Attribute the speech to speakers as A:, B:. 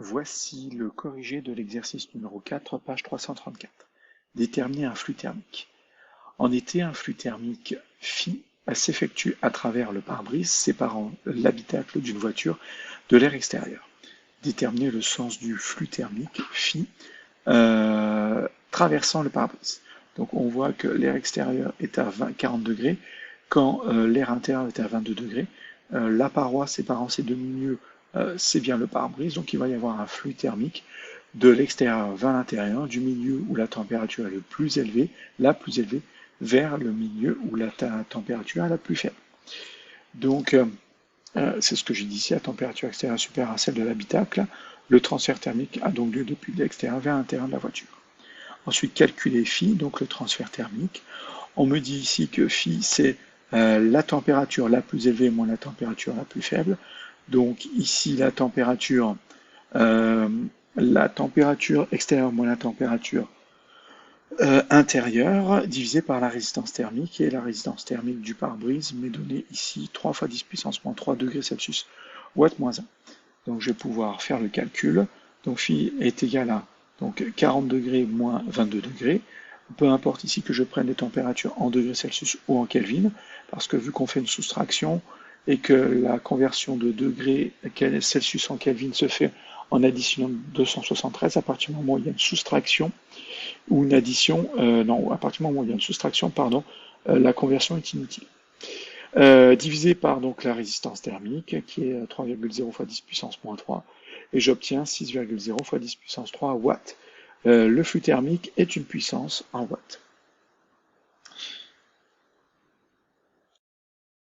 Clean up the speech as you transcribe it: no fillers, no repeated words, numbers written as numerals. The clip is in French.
A: Voici le corrigé de l'exercice numéro 4, page 334. Déterminer un flux thermique. En été, un flux thermique phi s'effectue à travers le pare-brise séparant l'habitacle d'une voiture de l'air extérieur. Déterminer le sens du flux thermique phi traversant le pare-brise. Donc on voit que l'air extérieur est à 40 degrés quand l'air intérieur est à 22 degrés. La paroi séparant ces deux milieux, c'est bien le pare-brise, donc il va y avoir un flux thermique de l'extérieur vers l'intérieur, du milieu où la température est la plus élevée, vers le milieu où la température est la plus faible. Donc, c'est ce que j'ai dit ici, la température extérieure supérieure à celle de l'habitacle. Le transfert thermique a donc lieu depuis l'extérieur vers l'intérieur de la voiture. Ensuite, calculer phi, donc le transfert thermique. On me dit ici que phi, c'est la température la plus élevée moins la température la plus faible. Donc ici, la température extérieure moins la température intérieure divisée par la résistance thermique, et la résistance thermique du pare-brise m'est donnée ici 3 fois 10 puissance moins 3 degrés Celsius, Watt moins 1. Donc je vais pouvoir faire le calcul. Donc phi est égal à donc 40 degrés moins 22 degrés. Peu importe ici que je prenne les températures en degrés Celsius ou en Kelvin, parce que vu qu'on fait une soustraction et que la conversion de degrés Celsius en Kelvin se fait en additionnant 273, à partir du moment où il y a une soustraction ou une addition, à partir du moment où il y a une soustraction, la conversion est inutile. Divisé par donc la résistance thermique, qui est 3,0 fois 10 puissance moins 3, et j'obtiens 6,0 fois 10 puissance 3 watts. Le flux thermique est une puissance en watts.